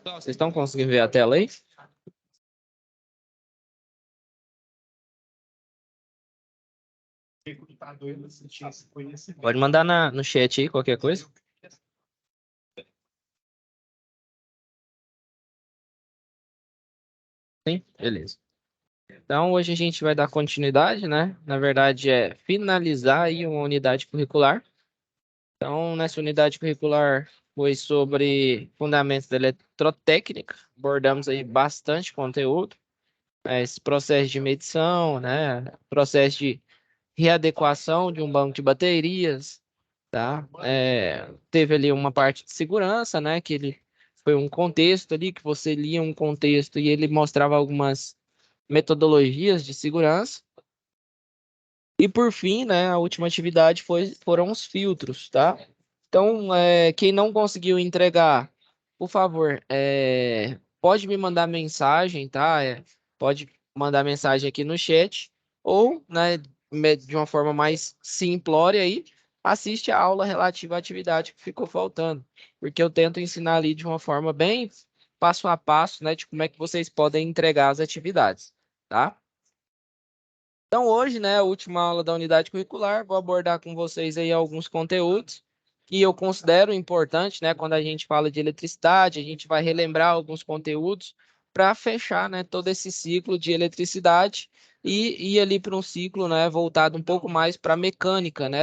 Vocês estão conseguindo ver a tela aí? Pode mandar no chat aí qualquer coisa. Sim, beleza. Então, hoje a gente vai dar continuidade, né? Na verdade, é finalizar aí uma unidade curricular. Então, nessa unidade curricular foi sobre fundamentos da eletrotécnica. Abordamos aí bastante conteúdo. Esse processo de medição, né? Processo de readequação de um banco de baterias, tá? Teve ali uma parte de segurança, né? Que ele foi um contexto ali, que você lia um contexto e ele mostrava algumas metodologias de segurança. E por fim, né, a última atividade foram os filtros, tá? Então, quem não conseguiu entregar, por favor, pode me mandar mensagem, tá? Pode mandar mensagem aqui no chat ou, né, de uma forma mais simplória aí, assiste a aula relativa à atividade que ficou faltando, porque eu tento ensinar ali de uma forma bem passo a passo, né, de como é que vocês podem entregar as atividades, tá? Então, hoje, né, a última aula da unidade curricular, vou abordar com vocês aí alguns conteúdos que eu considero importante, né, quando a gente fala de eletricidade, a gente vai relembrar alguns conteúdos para fechar, né, todo esse ciclo de eletricidade e ir ali para um ciclo, né, voltado um pouco mais para a mecânica, né,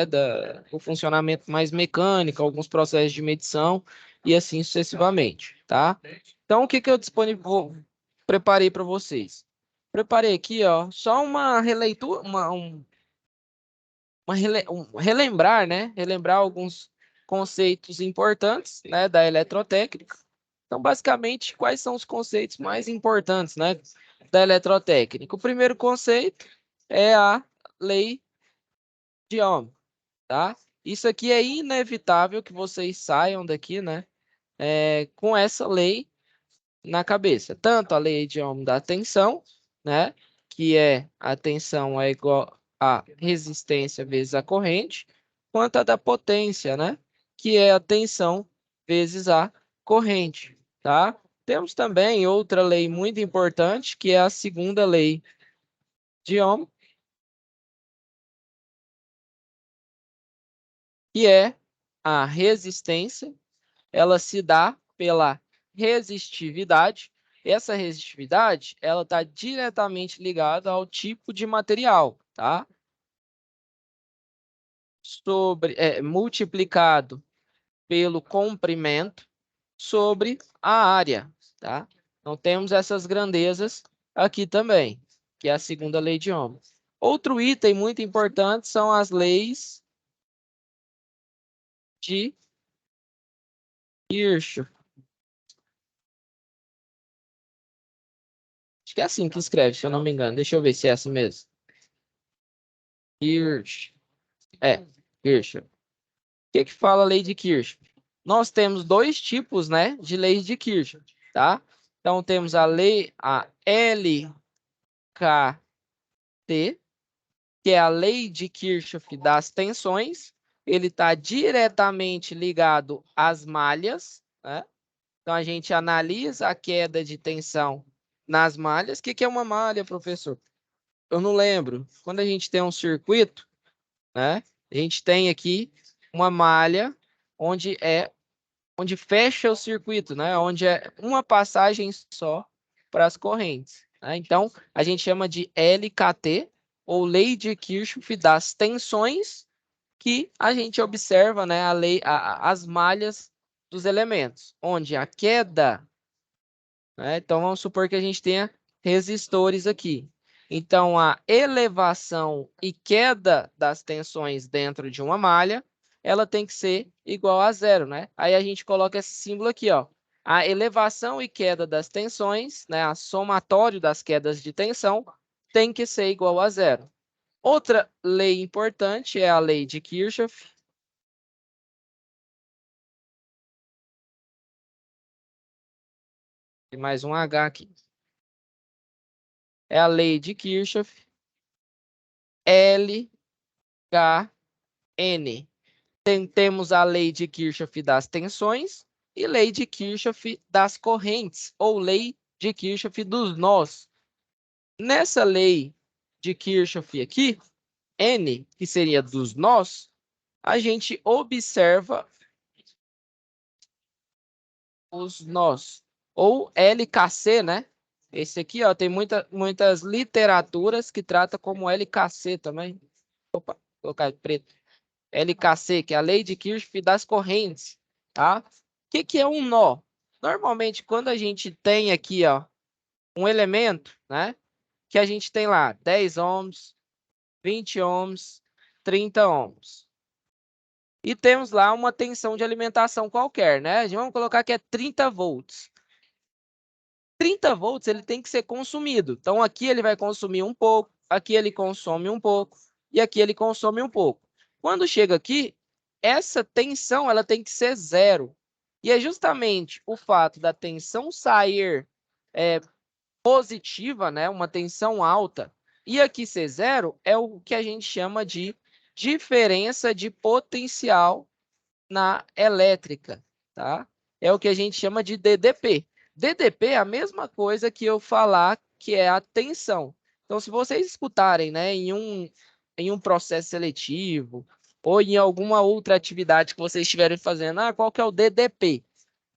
o funcionamento mais mecânico, alguns processos de medição e assim sucessivamente, tá? Então, o que que eu preparei para vocês? Preparei aqui, ó, só uma releitura, relembrar, né? Relembrar alguns conceitos importantes, né, da eletrotécnica. Então, basicamente, quais são os conceitos mais importantes, né, da eletrotécnica? O primeiro conceito é a lei de Ohm, tá? Isso aqui é inevitável que vocês saiam daqui, né, com essa lei na cabeça. Tanto a lei de Ohm da tensão, né? Que a tensão é igual a resistência vezes a corrente, quanto a da potência, né? Que é a tensão vezes a corrente, tá? Temos também outra lei muito importante, que é a segunda lei de Ohm, que é a resistência. Ela se dá pela resistividade. Essa resistividade, ela está diretamente ligada ao tipo de material, tá? Multiplicado pelo comprimento sobre a área, tá? Então, temos essas grandezas aqui também, que é a segunda lei de Ohm. Outro item muito importante são as leis de Kirchhoff. Acho que é assim que escreve, se eu não me engano. Deixa eu ver se é assim mesmo. Kirchhoff. Kirchhoff. O que fala a lei de Kirchhoff? Nós temos dois tipos, né, de leis de Kirchhoff, tá? Então, temos a LKT, que é a lei de Kirchhoff das tensões. Ele está diretamente ligado às malhas, né? Então, a gente analisa a queda de tensão nas malhas. O que é uma malha, professor? Eu não lembro. Quando a gente tem um circuito, né? A gente tem aqui uma malha onde fecha o circuito, né? Onde é uma passagem só para as correntes, né? Então, a gente chama de LKT, ou Lei de Kirchhoff das tensões, que a gente observa, né, as malhas dos elementos, onde a queda, né? Então, vamos supor que a gente tenha resistores aqui. Então, a elevação e queda das tensões dentro de uma malha, ela tem que ser igual a zero, né? Aí a gente coloca esse símbolo aqui, ó. A elevação e queda das tensões, né? A somatório das quedas de tensão tem que ser igual a zero. Outra lei importante é a lei de Kirchhoff. Tem mais um H aqui. É a lei de Kirchhoff. LKN. Temos a lei de Kirchhoff das tensões e lei de Kirchhoff das correntes, ou lei de Kirchhoff dos nós. Nessa lei de Kirchhoff aqui, N, que seria dos nós, a gente observa os nós, ou LKC, né? Esse aqui, ó, tem muitas literaturas que trata como LKC também. Opa, vou colocar preto. LKC, que é a lei de Kirchhoff das correntes, tá? O que é um nó? Normalmente, quando a gente tem aqui, ó, um elemento, né? Que a gente tem lá 10 ohms, 20 ohms, 30 ohms. E temos lá uma tensão de alimentação qualquer, né? Vamos colocar que é 30 volts. 30 volts ele tem que ser consumido. Então, aqui ele vai consumir um pouco, aqui ele consome um pouco, e aqui ele consome um pouco. Quando chega aqui, essa tensão ela tem que ser zero. E é justamente o fato da tensão sair positiva, né, uma tensão alta, e aqui ser zero, é o que a gente chama de diferença de potencial na elétrica, tá? É o que a gente chama de DDP. DDP é a mesma coisa que eu falar que é a tensão. Então, se vocês escutarem, né, em um processo seletivo ou em alguma outra atividade que vocês estiverem fazendo, qual que é o DDP?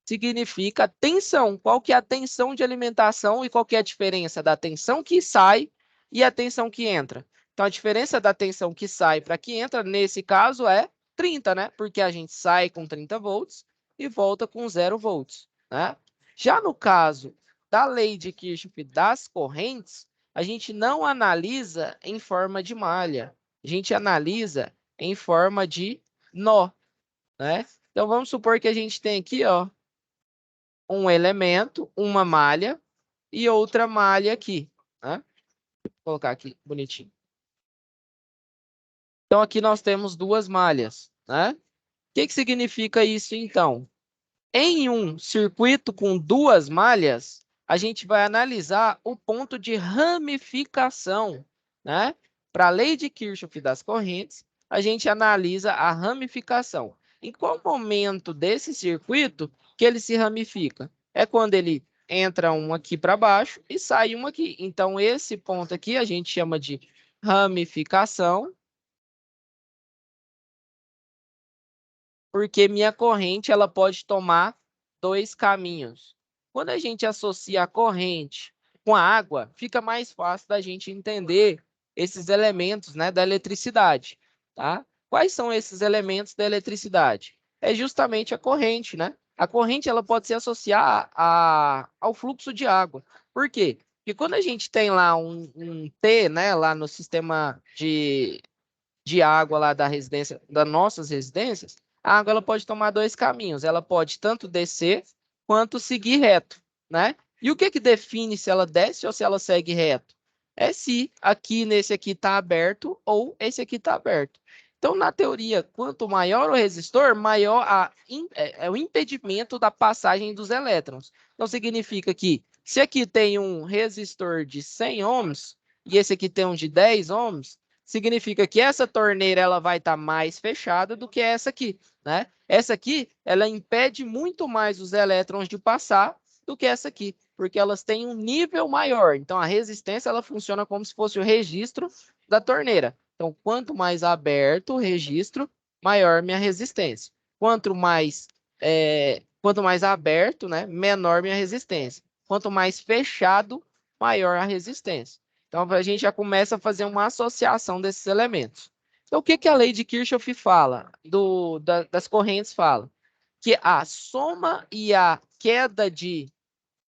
Significa tensão. Qual que é a tensão de alimentação e qual que é a diferença da tensão que sai e a tensão que entra? Então, a diferença da tensão que sai para que entra, nesse caso, é 30, né? Porque a gente sai com 30 volts e volta com 0 volts, né? Já no caso da lei de Kirchhoff das correntes, a gente não analisa em forma de malha. A gente analisa em forma de nó, né? Então, vamos supor que a gente tem aqui, ó, um elemento, uma malha e outra malha aqui, né? Vou colocar aqui bonitinho. Então, aqui nós temos duas malhas, né? O que significa isso, então? Em um circuito com duas malhas, a gente vai analisar o ponto de ramificação, né? Para a lei de Kirchhoff das correntes, a gente analisa a ramificação. Em qual momento desse circuito que ele se ramifica? É quando ele entra um aqui para baixo e sai um aqui. Então, esse ponto aqui a gente chama de ramificação, porque minha corrente ela pode tomar dois caminhos. Quando a gente associa a corrente com a água, fica mais fácil da gente entender esses elementos, né, da eletricidade, tá? Quais são esses elementos da eletricidade? É justamente a corrente, né? A corrente ela pode se associar ao fluxo de água. Por quê? Porque quando a gente tem lá um T, né, lá no sistema de água lá da residência, das nossas residências, a água ela pode tomar dois caminhos. Ela pode tanto descer quanto seguir reto, né? E o que que define se ela desce ou se ela segue reto? É se aqui nesse aqui está aberto ou esse aqui está aberto. Então, na teoria, quanto maior o resistor, maior é o impedimento da passagem dos elétrons. Então, significa que se aqui tem um resistor de 100 ohms e esse aqui tem um de 10 ohms, significa que essa torneira ela vai estar mais fechada do que essa aqui, né? Essa aqui, ela impede muito mais os elétrons de passar do que essa aqui, porque elas têm um nível maior. Então, a resistência ela funciona como se fosse o registro da torneira. Então, quanto mais aberto o registro, maior minha resistência. Quanto mais aberto, né, menor minha resistência. Quanto mais fechado, maior a resistência. Então, a gente já começa a fazer uma associação desses elementos. Então, o que que a lei de Kirchhoff fala? Das correntes fala? Que a soma e a queda de...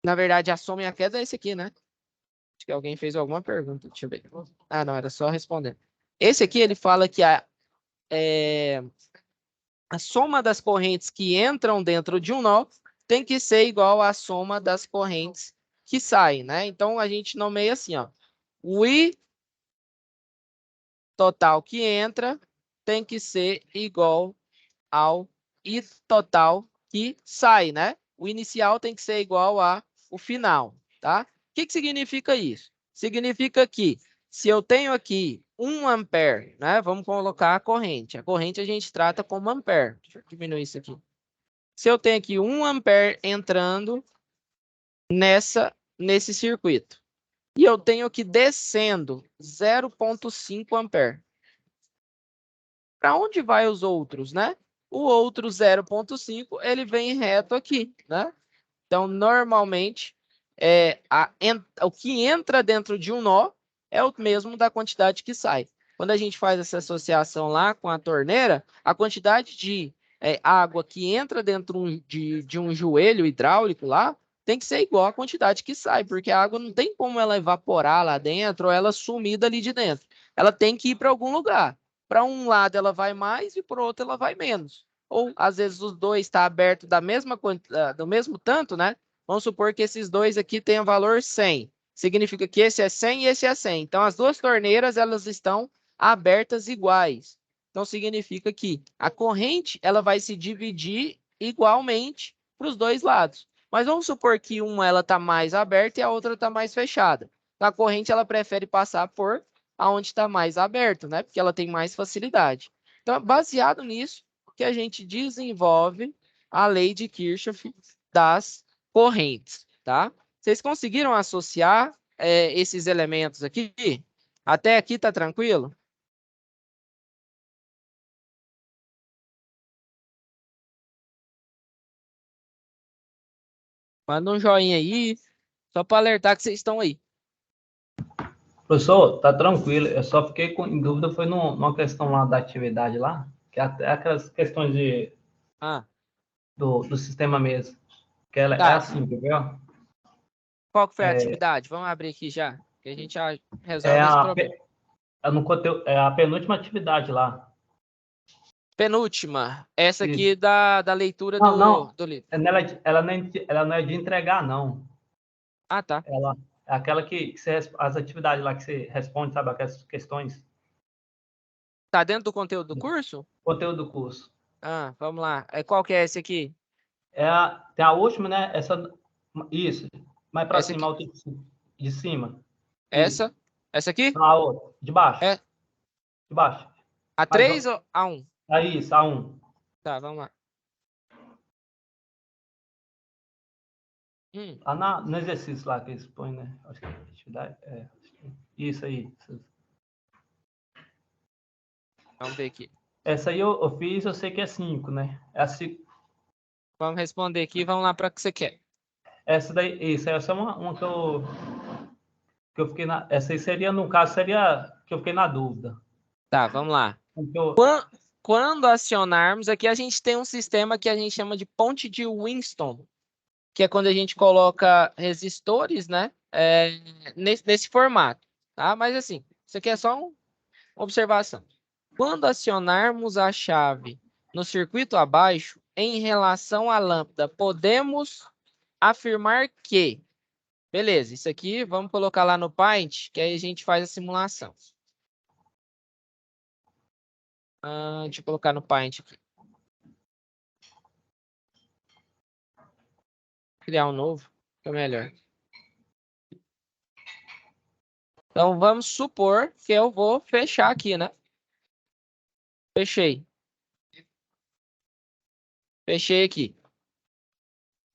Na verdade, a soma e a queda é esse aqui, né? Acho que alguém fez alguma pergunta. Deixa eu ver. Ah, não, era só responder. Esse aqui, ele fala que a soma das correntes que entram dentro de um nó tem que ser igual à soma das correntes que saem, né? Então, a gente nomeia assim, ó. O I total que entra tem que ser igual ao I total que sai, né? O inicial tem que ser igual ao final, tá? O que significa isso? Significa que se eu tenho aqui 1 ampere, né? Vamos colocar a corrente. A corrente a gente trata como ampere. Deixa eu diminuir isso aqui. Se eu tenho aqui 1 ampere entrando nesse circuito, e eu tenho aqui descendo 0,5 ampere. Para onde vai os outros, né? O outro 0,5, ele vem reto aqui, né? Então, normalmente, o que entra dentro de um nó é o mesmo da quantidade que sai. Quando a gente faz essa associação lá com a torneira, a quantidade de água que entra dentro de um joelho hidráulico lá tem que ser igual à quantidade que sai, porque a água não tem como ela evaporar lá dentro ou ela sumir dali de dentro. Ela tem que ir para algum lugar. Para um lado ela vai mais e para o outro ela vai menos. Ou às vezes os dois estão abertos do mesmo tanto, né? Vamos supor que esses dois aqui tenham valor 100. Significa que esse é 100 e esse é 100. Então as duas torneiras elas estão abertas iguais. Então significa que a corrente ela vai se dividir igualmente para os dois lados. Mas vamos supor que uma ela está mais aberta e a outra está mais fechada. Então, a corrente ela prefere passar por aonde está mais aberto, né? Porque ela tem mais facilidade. Então, baseado nisso, que a gente desenvolve a lei de Kirchhoff das correntes, tá? Vocês conseguiram associar esses elementos aqui? Até aqui tá tranquilo? Manda um joinha aí, só para alertar que vocês estão aí. Professor, tá tranquilo. Eu só fiquei em dúvida, foi numa questão lá da atividade lá, que até aquelas questões do sistema mesmo. Que ela é Tá. assim, entendeu? Qual que foi a atividade? Vamos abrir aqui já, que a gente já É resolve esse problema. no conteúdo, é a penúltima atividade lá. Penúltima, essa Isso. aqui da leitura Não. do livro. Ela não é de entregar, não. Ah, tá. Ela é aquela que as atividades lá que você responde, sabe, aquelas questões. Tá dentro do conteúdo do curso? Conteúdo do curso. Ah, vamos lá. Qual que é esse aqui? Tem a última, né? Isso. Mais para Essa cima, a aqui. outra de cima. Isso. Essa? Essa aqui? Não, a outra. De baixo. É De baixo. a Mais 3 ou a 1? isso, a 1. Tá, vamos lá. No exercício lá que eles põem, né? Acho que é atividade. Isso aí. Vamos ver aqui. Essa aí eu fiz, eu sei que é 5, né? Vamos responder aqui, vamos lá para o que você quer. Essa daí, essa é uma que eu fiquei essa aí seria, no caso, seria que eu fiquei na dúvida. Tá, vamos lá. Quando acionarmos, aqui a gente tem um sistema que a gente chama de ponte de Winston, que é quando a gente coloca resistores, né, nesse formato, tá? Mas assim, isso aqui é só uma observação. Quando acionarmos a chave no circuito abaixo, em relação à lâmpada, podemos afirmar que... Beleza, isso aqui vamos colocar lá no Paint, que aí a gente faz a simulação. Deixa eu colocar no Paint aqui. Criar um novo, que é melhor. Então, vamos supor que eu vou fechar aqui, né? Fechei. Fechei aqui.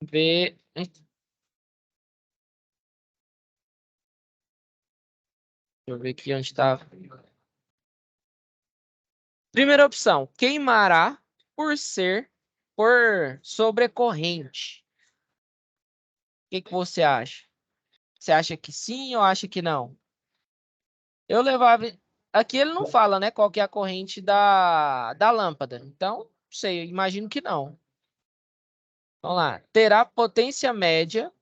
Deixa eu ver aqui onde está. Primeira opção, queimará por sobrecorrente. O que você acha? Você acha que sim ou acha que não? Eu levava... Aqui ele não fala, né, qual que é a corrente da lâmpada. Então, não sei, eu imagino que não. Vamos lá. Terá potência média,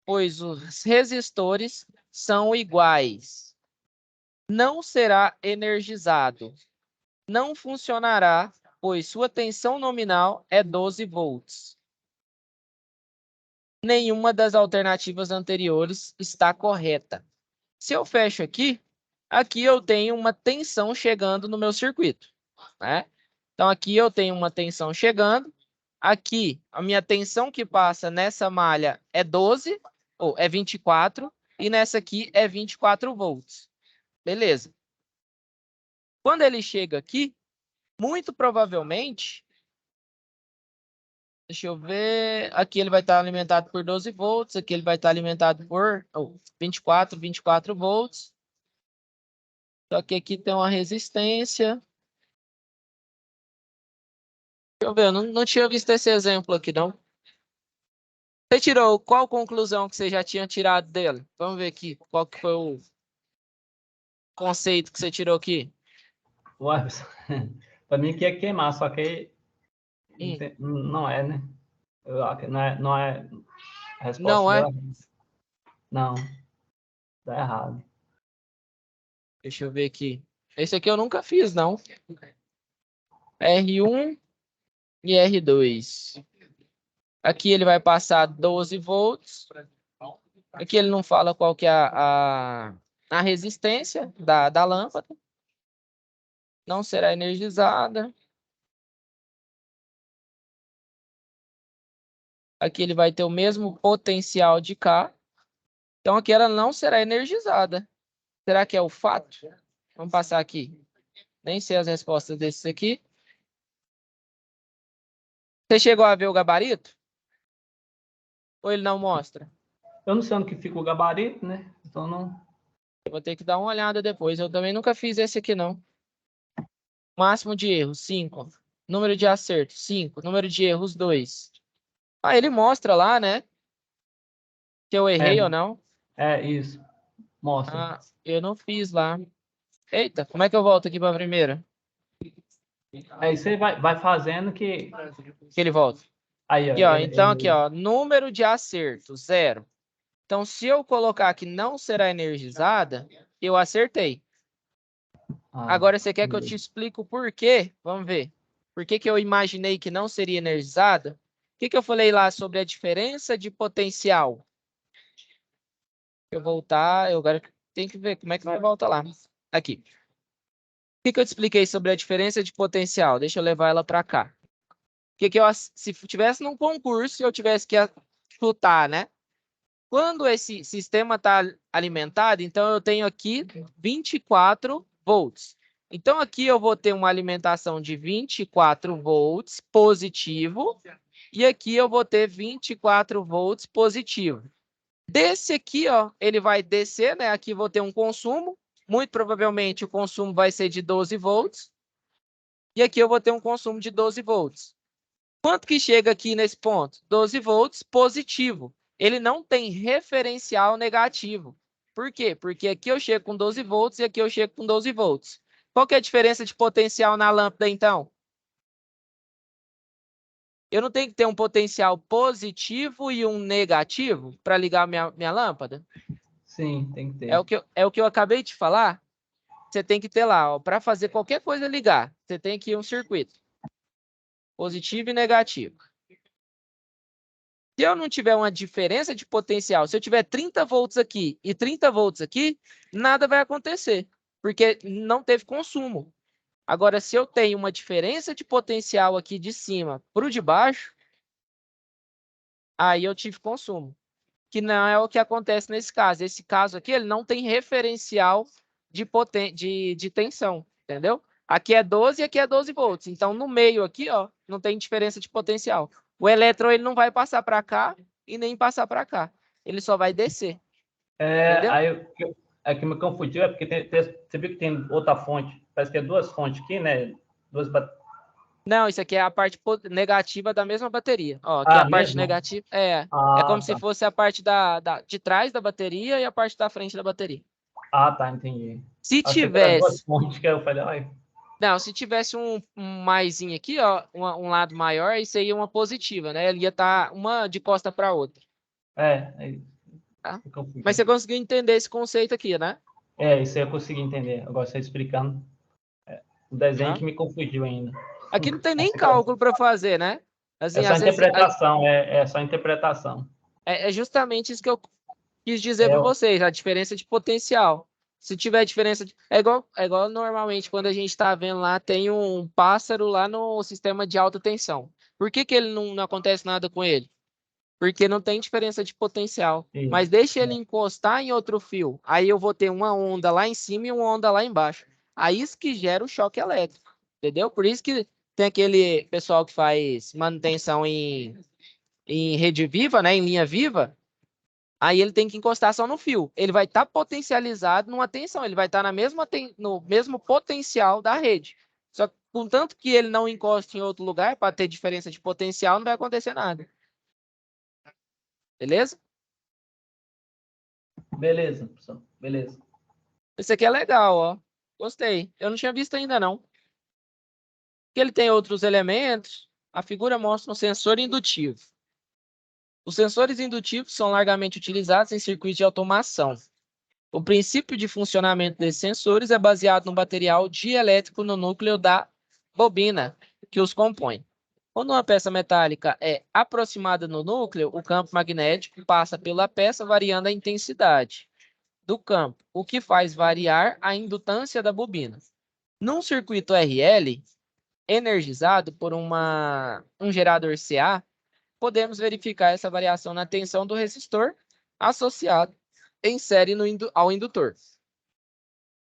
pois os resistores são iguais. Não será energizado. Não funcionará, pois sua tensão nominal é 12 volts. Nenhuma das alternativas anteriores está correta. Se eu fecho aqui, aqui eu tenho uma tensão chegando no meu circuito, né? Então, aqui eu tenho uma tensão chegando. Aqui, a minha tensão que passa nessa malha é 12, ou é 24, e nessa aqui é 24 volts. Beleza. Quando ele chega aqui, muito provavelmente, Deixa eu ver. Aqui ele vai estar alimentado por 12 volts. Aqui ele vai estar alimentado por 24 volts. Só que aqui tem uma resistência. Deixa eu ver, eu não tinha visto esse exemplo aqui, não. Você tirou qual conclusão que você já tinha tirado dele? Vamos ver aqui. Qual que foi o conceito que você tirou aqui? Ué, para mim que ia queimar, só que Hum, não é, né? Não é a resposta não deu é? errado. Não, dá errado. Deixa eu ver aqui. Esse aqui eu nunca fiz, não. R1 e R2. Aqui ele vai passar 12 volts. Aqui ele não fala qual que é a resistência da lâmpada. Não será energizada. Aqui ele vai ter o mesmo potencial de K. Então aqui ela não será energizada. Será que é o fato? Vamos passar aqui. Nem sei as respostas desses aqui. Você chegou a ver o gabarito? Ou ele não mostra? Eu não sei onde que fica o gabarito, né? Então não. Eu vou ter que dar uma olhada depois. Eu também nunca fiz esse aqui, não. Máximo de erros, 5. Número de acertos, 5. Número de erros, 2. Ah, ele mostra lá, né? Se eu errei ou não. Isso. Mostra. Ah, eu não fiz lá. Eita, como é que eu volto aqui para a primeira? Aí você vai fazendo que. Que ele volta. Aí, ó, Aqui, ó. Então, aqui, ó. Número de acertos, 0. Então, se eu colocar que não será energizada, eu acertei. Agora, você quer que eu te explique o porquê? Vamos ver. Por que que eu imaginei que não seria energizada? O que que eu falei lá sobre a diferença de potencial? Eu voltar, eu agora tenho que ver como é que vai voltar lá. Aqui. O que que eu te expliquei sobre a diferença de potencial? Deixa eu levar ela para cá. O que que eu, se tivesse num concurso e eu tivesse que chutar, né? Quando esse sistema está alimentado, então eu tenho aqui 24 volts. Então aqui eu vou ter uma alimentação de 24 volts positivo e aqui eu vou ter 24 volts positivo. Desse aqui, ó, ele vai descer, né? Aqui vou ter um consumo. Muito provavelmente o consumo vai ser de 12 volts. E aqui eu vou ter um consumo de 12 volts. Quanto que chega aqui nesse ponto? 12 volts positivo. Ele não tem referencial negativo. Por quê? Porque aqui eu chego com 12 volts e aqui eu chego com 12 volts. Qual que é a diferença de potencial na lâmpada, então? Eu não tenho que ter um potencial positivo e um negativo para ligar minha lâmpada? Sim, tem que É ter. o que eu acabei de falar. Você tem que ter lá, para fazer qualquer coisa ligar, você tem que ir um circuito positivo e negativo. Se eu não tiver uma diferença de potencial, se eu tiver 30 volts aqui e 30 volts aqui, nada vai acontecer, porque não teve consumo. Agora, se eu tenho uma diferença de potencial aqui de cima para o de baixo, aí eu tive consumo, que não é o que acontece nesse caso. Esse caso aqui, ele não tem referencial de tensão, entendeu? Aqui é 12 e aqui é 12 volts. Então, no meio aqui, ó, não tem diferença de potencial. O elétron ele não vai passar para cá e nem passar para cá. Ele só vai descer. Entendeu? Aí o que me confundiu é porque você viu que tem outra fonte. Parece que é duas fontes aqui, né? Duas. Não, isso aqui é a parte negativa da mesma bateria. Ó, aqui é a parte Mesmo? negativa. É como se Tá. fosse a parte de trás da bateria e a parte da frente da bateria. Tá, entendi. Se Achei que era duas tivesse. fontes que eu falei, ai. Não, se tivesse um maisinho aqui, ó, um lado maior, isso aí é uma positiva, né? Ele ia estar uma de costa para outra. Tá? Mas você conseguiu entender esse conceito aqui, né? Isso aí eu consegui entender. Agora você explicando. O desenho Tá? que me confundiu ainda. Aqui não tem nem cálculo para fazer, né? É Assim, só às vezes interpretação, é só interpretação. é justamente isso que eu quis dizer É, para vocês, a diferença de potencial. Se tiver diferença de... é igual normalmente quando a gente está vendo lá, tem um pássaro lá no sistema de alta tensão. Por que que ele não acontece nada com ele? Porque não tem diferença de potencial. Mas isso. deixa ele encostar em outro fio. Aí eu vou ter uma onda lá em cima e uma onda lá embaixo. Aí isso que gera o choque elétrico. Entendeu? Por isso que Tem aquele pessoal que faz manutenção em rede viva, né, em linha viva. Aí ele tem que encostar só no fio. Ele vai estar potencializado numa tensão. Ele vai estar no mesmo potencial da rede. Só que, contanto que ele não encoste em outro lugar, para ter diferença de potencial, não vai acontecer nada. Beleza? Beleza, professor. Beleza. Esse aqui é legal, ó. Gostei. Eu não tinha visto ainda, não. Que ele tem outros elementos. A figura mostra um sensor indutivo. Os sensores indutivos são largamente utilizados em circuitos de automação. O princípio de funcionamento desses sensores é baseado no material dielétrico no núcleo da bobina que os compõe. Quando uma peça metálica é aproximada no núcleo, o campo magnético passa pela peça variando a intensidade do campo, o que faz variar a indutância da bobina. Num circuito RL, energizado por um gerador CA, podemos verificar essa variação na tensão do resistor associado em série ao indutor.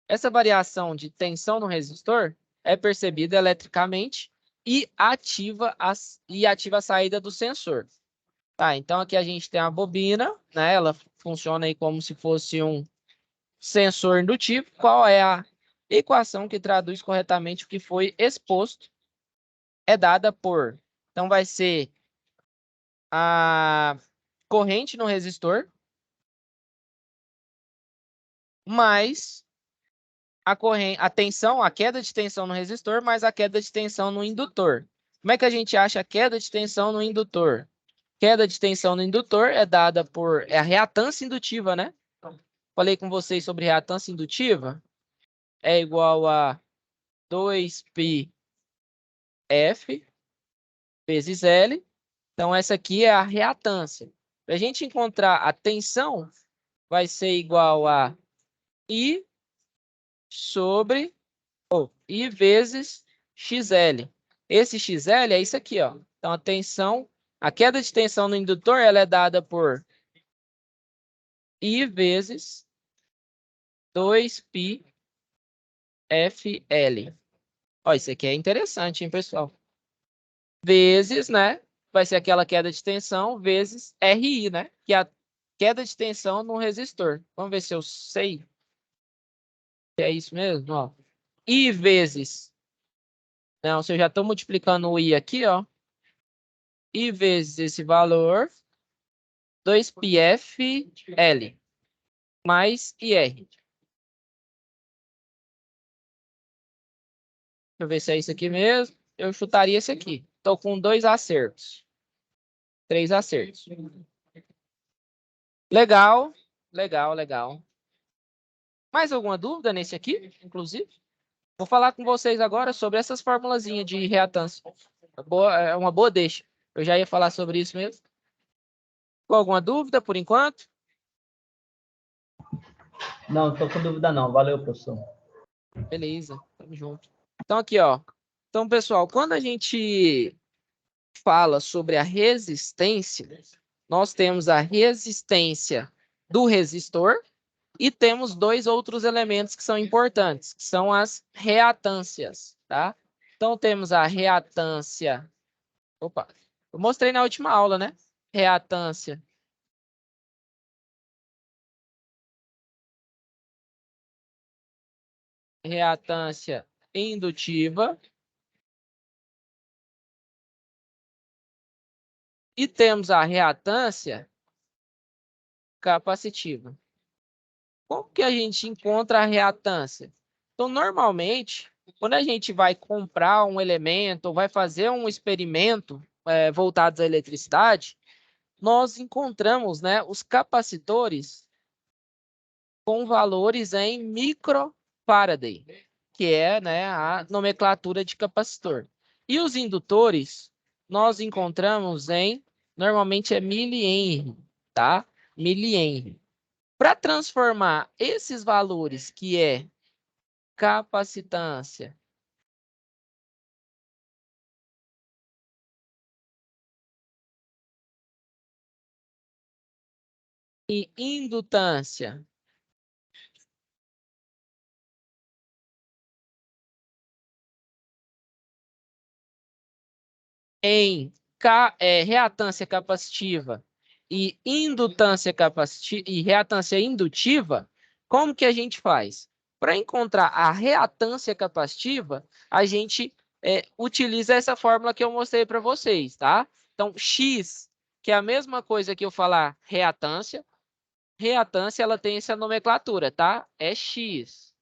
Essa variação de tensão no resistor é percebida eletricamente e ativa a saída do sensor. Tá, então aqui a gente tem a bobina, né? Ela funciona aí como se fosse um sensor indutivo. Qual é a equação que traduz corretamente o que foi exposto? É dada por, então vai ser a corrente no resistor mais a tensão, a queda de tensão no resistor, mais a queda de tensão no indutor. Como é que a gente acha a queda de tensão no indutor? Queda de tensão no indutor é dada por a reatância indutiva, né? Falei com vocês sobre reatância indutiva. É igual a 2πf vezes L. Então, essa aqui é a reatância. Para a gente encontrar a tensão, vai ser igual a I sobre I vezes XL. Esse XL é isso aqui, ó. Então, a queda de tensão no indutor, ela é dada por I vezes 2πfL. Ó, isso aqui é interessante, hein, pessoal? Vezes, né? Vai ser aquela queda de tensão vezes RI, né? Que é a queda de tensão no resistor. Vamos ver se eu sei. É isso mesmo, ó. I vezes... Não, se eu já estou multiplicando o I aqui, ó. I vezes esse valor, 2πfL mais IR. Deixa eu ver se é isso aqui mesmo. Eu chutaria esse aqui. Estou com 2 acertos. 3 acertos. Legal, legal, legal. Mais alguma dúvida nesse aqui, inclusive? Vou falar com vocês agora sobre essas formulazinhas de reatância. É uma boa deixa. Eu já ia falar sobre isso mesmo. Com alguma dúvida por enquanto? Não, estou com dúvida não. Valeu, professor. Beleza, tamo junto. Então aqui, ó. Então, pessoal, quando a gente fala sobre a resistência, nós temos a resistência do resistor e temos dois outros elementos que são importantes, que são as reatâncias, tá? Então, temos a reatância... Opa, eu mostrei na última aula, né? Reatância indutiva. E temos a reatância capacitiva. Como que a gente encontra a reatância? Então, normalmente, quando a gente vai comprar um elemento ou vai fazer um experimento voltado à eletricidade, nós encontramos, né, os capacitores com valores em microfaraday, que é, né, a nomenclatura de capacitor. E os indutores nós encontramos normalmente é milihenry, tá? Milihenry. Para transformar esses valores, que é capacitância e indutância, em reatância capacitiva e reatância indutiva, como que a gente faz? Para encontrar a reatância capacitiva, a gente utiliza essa fórmula que eu mostrei para vocês, tá? Então, X, que é a mesma coisa que eu falar reatância, ela tem essa nomenclatura, tá? É X.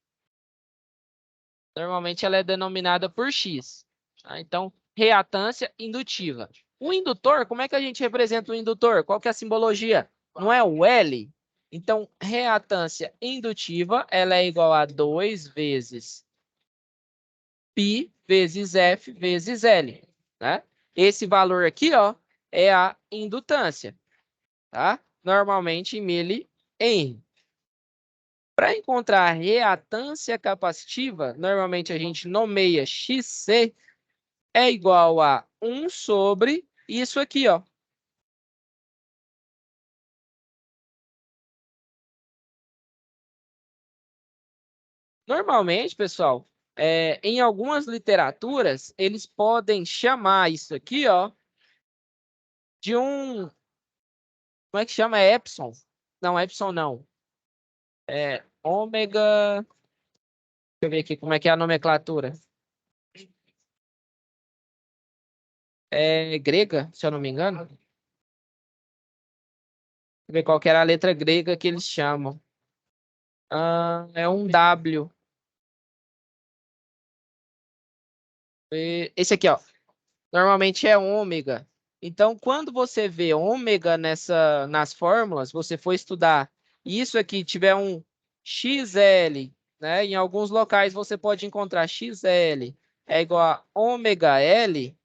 Normalmente ela é denominada por X. Tá? Então, reatância indutiva. O indutor, como é que a gente representa o indutor? Qual que é a simbologia? Não é o L? Então, reatância indutiva, ela é igual a 2 vezes π vezes F vezes L. Né? Esse valor aqui, ó, é a indutância. Tá? Normalmente em mili-henry. Para encontrar a reatância capacitiva, normalmente a gente nomeia XC é igual a 1 sobre isso aqui, ó. Normalmente, pessoal, em algumas literaturas, eles podem chamar isso aqui, ó, de um... Como é que chama? É epsilon? Não, epsilon não. É ômega... Deixa eu ver aqui como é que é a nomenclatura. É grega, se eu não me engano. Deixa eu ver qual que era a letra grega que eles chamam. É um W. Esse aqui, ó. Normalmente é ômega. Então, quando você vê ômega nas fórmulas, você for estudar e isso aqui tiver um XL, né? Em alguns locais você pode encontrar XL é igual a ômega L,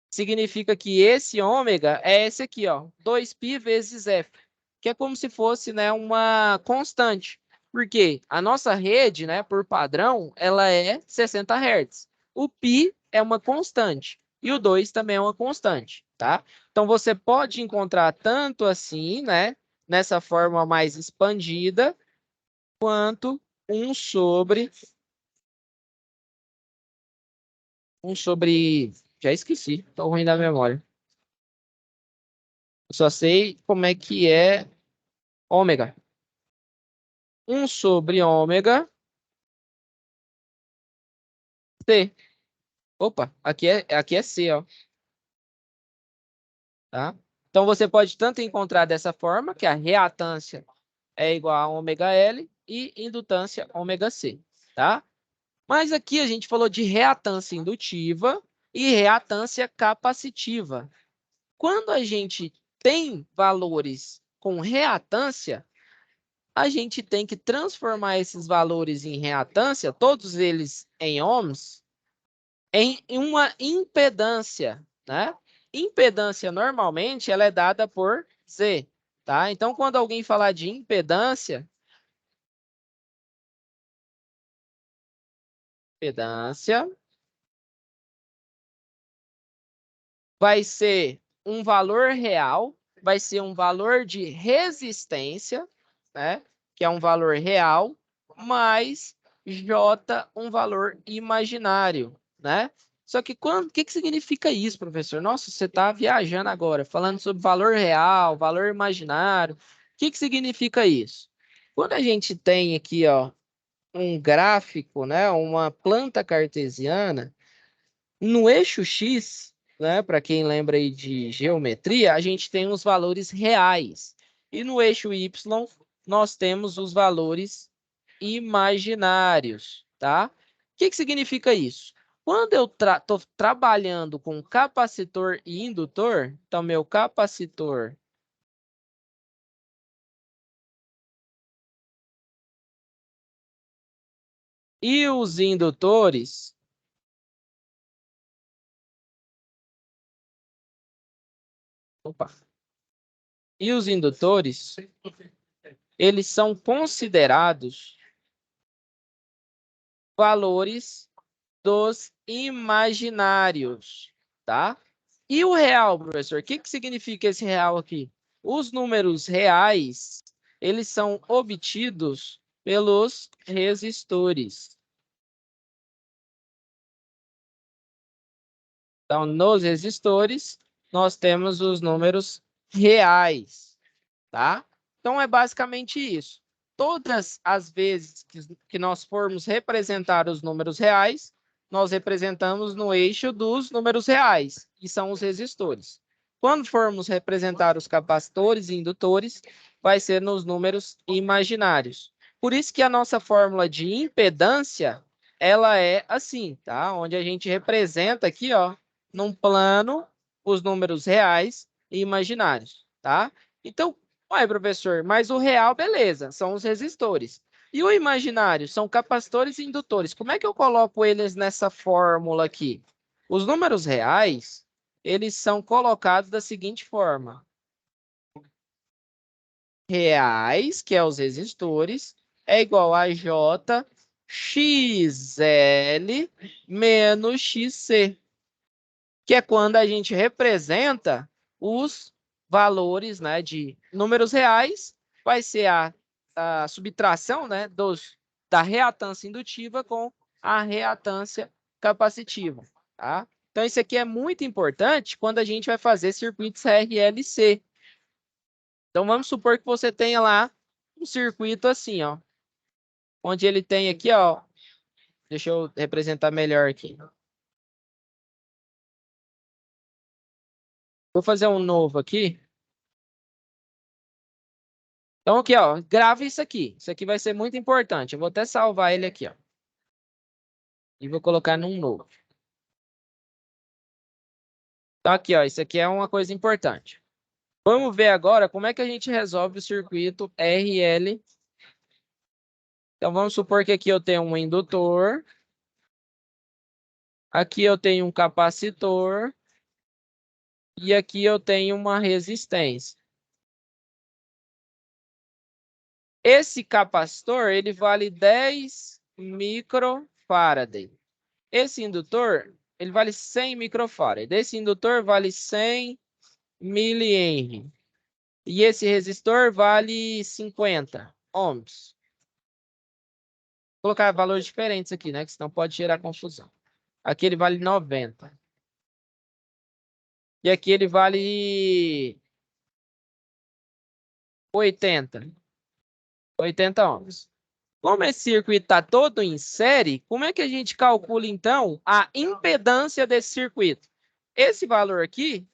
significa que esse ômega é esse aqui, ó, 2π vezes F, que é como se fosse, né, uma constante. Porque a nossa rede, né, por padrão, ela é 60 Hz. O π é uma constante e o 2 também é uma constante, tá? Então você pode encontrar tanto assim, né, nessa forma mais expandida, quanto já esqueci, tô ruim da memória. Eu só sei como é que é ômega. 1 sobre ômega C. Opa, aqui é C, ó. Tá? Então, você pode tanto encontrar dessa forma, que a reatância é igual a ômega L, e indutância ômega C. Tá? Mas aqui a gente falou de reatância indutiva e reatância capacitiva. Quando a gente tem valores com reatância, a gente tem que transformar esses valores em reatância, todos eles em ohms, em uma impedância, né? Impedância, normalmente, ela é dada por Z, tá? Então, quando alguém falar de impedância vai ser um valor real, vai ser um valor de resistência, né? Que é um valor real, mais J, um valor imaginário, né? Só que o que significa isso, professor? Nossa, você está viajando agora, falando sobre valor real, valor imaginário. O que significa isso? Quando a gente tem aqui, ó, um gráfico, né, uma planta cartesiana, no eixo X, né, para quem lembra aí de geometria, a gente tem os valores reais. E no eixo Y, nós temos os valores imaginários, tá? O que significa isso? Quando eu estou trabalhando com capacitor e indutor, então meu capacitor e os indutores, opa, e os indutores, eles são considerados valores dos imaginários, tá? E o real, professor? O que significa esse real aqui? Os números reais, eles são obtidos pelos resistores. Então, nos resistores, nós temos os números reais, tá? Então, é basicamente isso. Todas as vezes que nós formos representar os números reais, nós representamos no eixo dos números reais, que são os resistores. Quando formos representar os capacitores e indutores, vai ser nos números imaginários. Por isso que a nossa fórmula de impedância, ela é assim, tá? Onde a gente representa aqui, ó, num plano, os números reais e imaginários, tá? Então, ué, professor, mas o real, beleza, são os resistores. E o imaginário são capacitores e indutores. Como é que eu coloco eles nessa fórmula aqui? Os números reais, eles são colocados da seguinte forma. Reais, que é os resistores, é igual a J XL menos XC, que é quando a gente representa os valores, né, de números reais, vai ser a subtração, né, da reatância indutiva com a reatância capacitiva, tá? Então, isso aqui é muito importante quando a gente vai fazer circuitos RLC. Então, vamos supor que você tenha lá um circuito assim, ó, onde ele tem aqui, ó, deixa eu representar melhor aqui. Vou fazer um novo aqui. Então, aqui, ó, grava isso aqui. Isso aqui vai ser muito importante. Eu vou até salvar ele aqui, ó. E vou colocar num novo. Então, aqui, ó, isso aqui é uma coisa importante. Vamos ver agora como é que a gente resolve o circuito RL. Então, vamos supor que aqui eu tenho um indutor. Aqui eu tenho um capacitor. E aqui eu tenho uma resistência. Esse capacitor, ele vale 10 microfarad. Esse indutor, ele vale 100 microfarad. Esse indutor vale 100 milihenry. E esse resistor vale 50 ohms. Vou colocar valores diferentes aqui, né? Que senão pode gerar confusão. Aqui ele vale 90. E aqui ele vale 80. 80 ohms. Como esse circuito está todo em série, como é que a gente calcula, então, a impedância desse circuito? Esse valor aqui,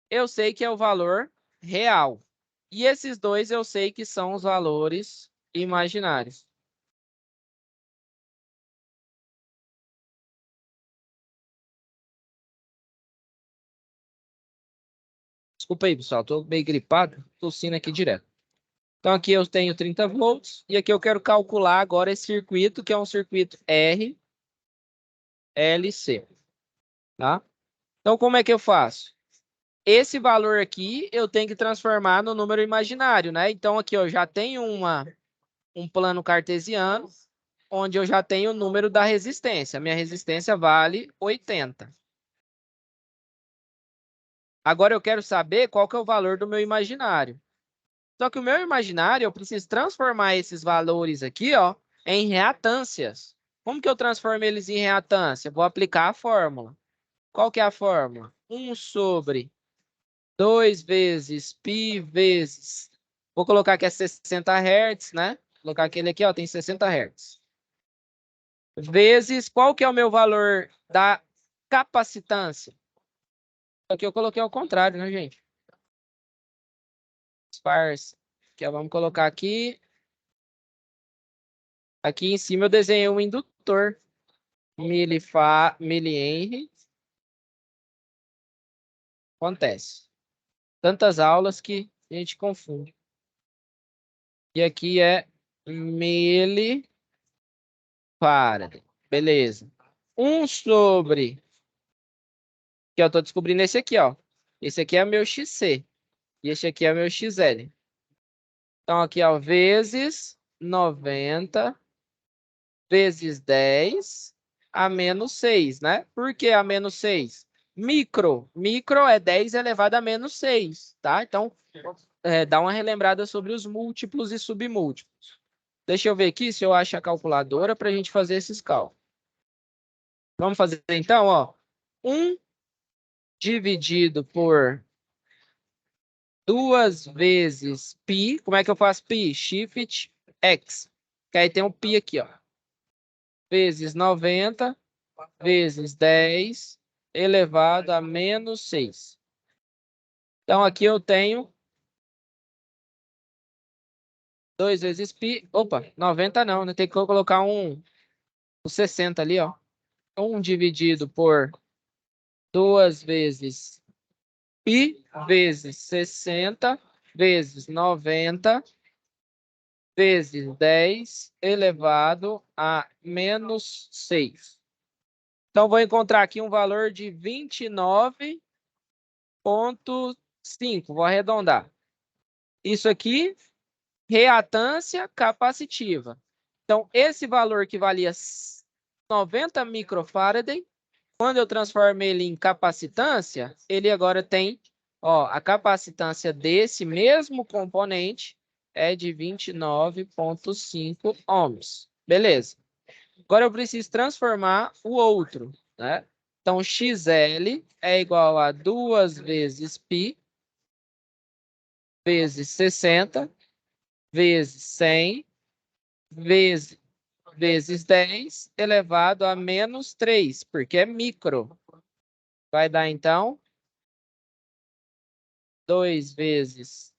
eu sei que é o valor real. E esses dois eu sei que são os valores imaginários. Desculpa aí, pessoal, estou meio gripado, tossindo aqui direto. Então, aqui eu tenho 30 volts e aqui eu quero calcular agora esse circuito, que é um circuito RLC, tá? Então, como é que eu faço? Esse valor aqui eu tenho que transformar no número imaginário, né? Então, aqui eu já tenho um plano cartesiano, onde eu já tenho o número da resistência. Minha resistência vale 80. Agora eu quero saber qual que é o valor do meu imaginário. Só que o meu imaginário, eu preciso transformar esses valores aqui, ó, em reatâncias. Como que eu transformo eles em reatância? Vou aplicar a fórmula. Qual que é a fórmula? 1 sobre 2 vezes π vezes... Vou colocar aqui é 60 Hz, né? Vou colocar aquele aqui, ó, tem 60 Hz. Vezes, qual que é o meu valor da capacitância? Aqui eu coloquei ao contrário, né, gente? Disfarce. Aqui, ó, vamos colocar aqui. Aqui em cima eu desenhei um indutor. Milihenry. Acontece. Tantas aulas que a gente confunde. E aqui é milifarad. Beleza. 1 sobre... Que eu estou descobrindo esse aqui, ó. Esse aqui é meu XC. E esse aqui é meu XL. Então, aqui, ó, vezes 90 vezes 10 a menos 6, né? Por que a menos 6? Micro é 10 elevado a menos 6, tá? Então, dá uma relembrada sobre os múltiplos e submúltiplos. Deixa eu ver aqui se eu acho a calculadora para a gente fazer esses cálculos. Vamos fazer então, ó. 1 dividido por 2 vezes π. Como é que eu faço π? Shift X. Que aí tem um π aqui, ó. Vezes 90 vezes 10 elevado a menos 6. Então, aqui eu tenho 2 vezes π. Opa, 90 não, né? Tem que colocar um 60 ali, ó. 1 dividido por 2 vezes π vezes 60 vezes 90 vezes 10 elevado a menos 6. Então, vou encontrar aqui um valor de 29,5. Vou arredondar. Isso aqui, reatância capacitiva. Então, esse valor que valia 90 microfarad, quando eu transformei ele em capacitância, ele agora tem, ó, a capacitância desse mesmo componente é de 29,5 ohms. Beleza. Agora eu preciso transformar o outro, né? Então, XL é igual a 2 vezes π vezes 60 vezes 100 vezes 10 elevado a menos 3, porque é micro. Vai dar, então, 2 vezes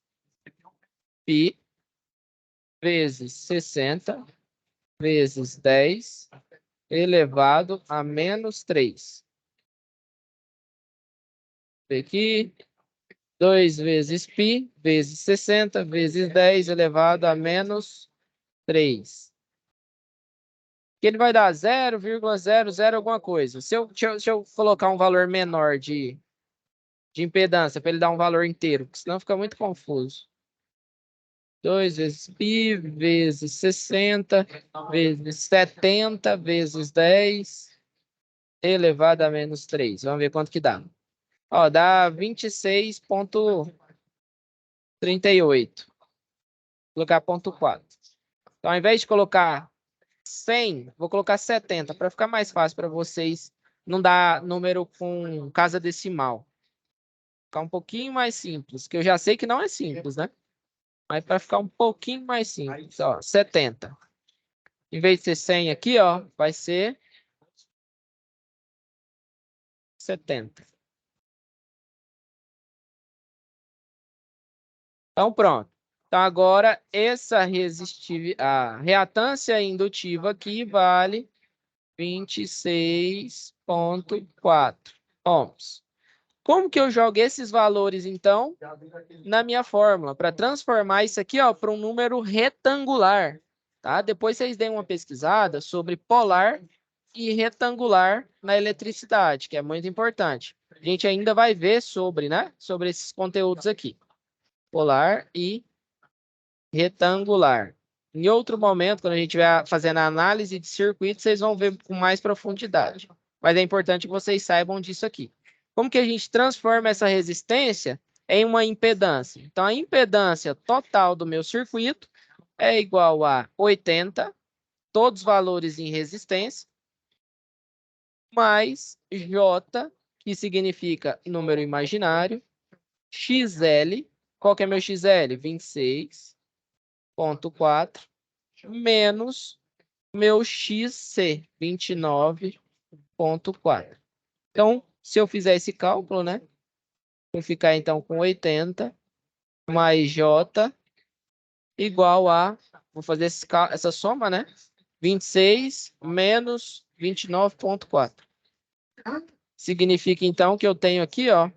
π vezes 60 vezes 10 elevado a menos 3. Aqui, 2 vezes π vezes 60 vezes 10 elevado a menos 3. Que ele vai dar 0,00 alguma coisa. Deixa eu colocar um valor menor de impedância para ele dar um valor inteiro, porque senão fica muito confuso. 2 vezes π vezes 60 vezes 70 vezes 10 elevado a menos 3. Vamos ver quanto que dá. Ó, dá 26,38. Vou colocar ponto 4. Então, ao invés de colocar 100, vou colocar 70 para ficar mais fácil para vocês não dar número com casa decimal. Ficar um pouquinho mais simples, que eu já sei que não é simples, né? Mas para ficar um pouquinho mais simples, ó, 70. Em vez de ser 100 aqui, ó, vai ser 70. Então, pronto. Então, agora, a reatância indutiva aqui vale 26,4 ohms. Como que eu jogo esses valores, então, na minha fórmula? Para transformar isso aqui para um número retangular. Tá? Depois vocês deem uma pesquisada sobre polar e retangular na eletricidade, que é muito importante. A gente ainda vai ver sobre, né, sobre esses conteúdos aqui. Polar e retangular. Em outro momento, quando a gente estiver fazendo a análise de circuito, vocês vão ver com mais profundidade. Mas é importante que vocês saibam disso aqui. Como que a gente transforma essa resistência em uma impedância? Então, a impedância total do meu circuito é igual a 80, todos os valores em resistência, mais J, que significa número imaginário, XL, qual que é meu XL? 26,4, menos meu XC, 29,4. Então, se eu fizer esse cálculo, né? Vou ficar, então, com 80 mais J igual a... Vou fazer essa soma, né? 26 menos 29,4. Significa, então, que eu tenho aqui, ó,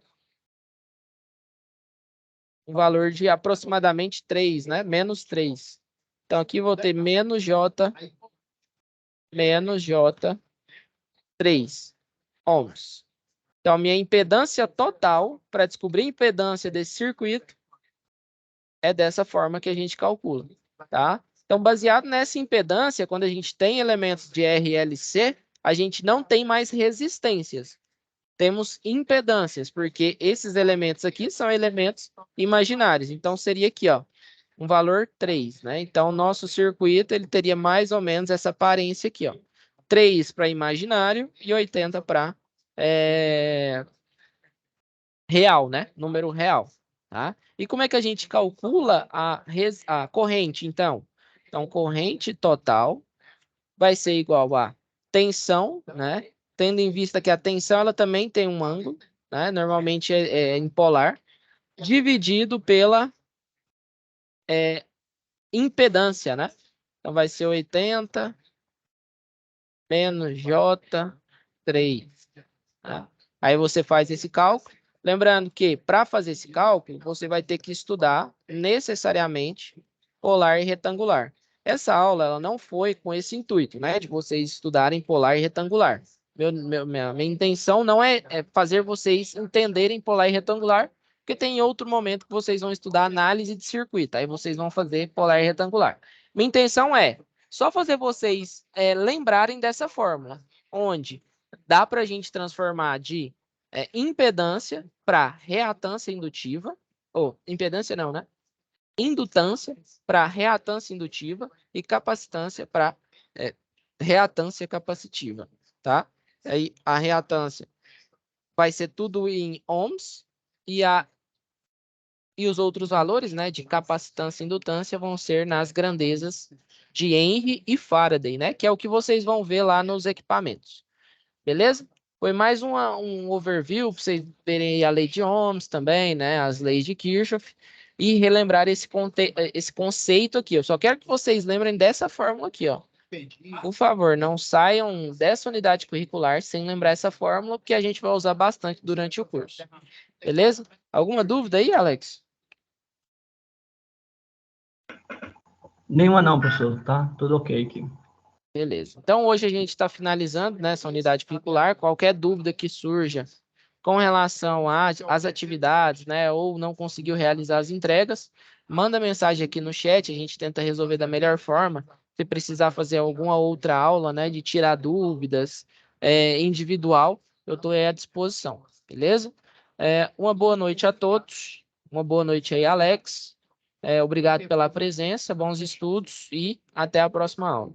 um valor de aproximadamente 3, né? Menos 3. Então, aqui vou ter menos J 3 ohms. Então, a minha impedância total, para descobrir a impedância desse circuito, é dessa forma que a gente calcula, tá? Então, baseado nessa impedância, quando a gente tem elementos de RLC, a gente não tem mais resistências. Temos impedâncias, porque esses elementos aqui são elementos imaginários. Então, seria aqui, ó, um valor 3, né? Então, o nosso circuito ele teria mais ou menos essa aparência aqui, ó. 3 para imaginário e 80 para real, né? Número real, tá? E como é que a gente calcula a corrente, então? Então, corrente total vai ser igual a tensão, né? Tendo em vista que a tensão ela também tem um ângulo, né? Normalmente é em polar, dividido pela impedância, né? Então vai ser 80 menos J3. Tá? Aí você faz esse cálculo. Lembrando que para fazer esse cálculo, você vai ter que estudar necessariamente polar e retangular. Essa aula ela não foi com esse intuito, né, de vocês estudarem polar e retangular. Minha intenção não é fazer vocês entenderem polar e retangular, porque tem outro momento que vocês vão estudar análise de circuito, aí vocês vão fazer polar e retangular. Minha intenção é só fazer vocês lembrarem dessa fórmula, onde dá para a gente transformar de impedância para reatância indutiva, ou impedância não, né? Indutância para reatância indutiva e capacitância para reatância capacitiva, tá? Aí a reatância vai ser tudo em ohms e os outros valores, né, de capacitância e indutância vão ser nas grandezas de Henry e Faraday, né, que é o que vocês vão ver lá nos equipamentos. Beleza? Foi mais um overview para vocês verem a lei de Ohms também, né? As leis de Kirchhoff e relembrar esse conceito aqui. Eu só quero que vocês lembrem dessa fórmula aqui, ó. Por favor, não saiam dessa unidade curricular sem lembrar essa fórmula, porque a gente vai usar bastante durante o curso. Beleza? Alguma dúvida aí, Alex? Nenhuma não, professor. Tá tudo ok aqui. Beleza. Então, hoje a gente está finalizando, né, essa unidade curricular. Qualquer dúvida que surja com relação às atividades, né, ou não conseguiu realizar as entregas, manda mensagem aqui no chat, a gente tenta resolver da melhor forma. Se precisar fazer alguma outra aula, né, de tirar dúvidas individual, eu estou à disposição, beleza? Uma boa noite a todos, uma boa noite aí, Alex. Obrigado pela presença, bons estudos e até a próxima aula.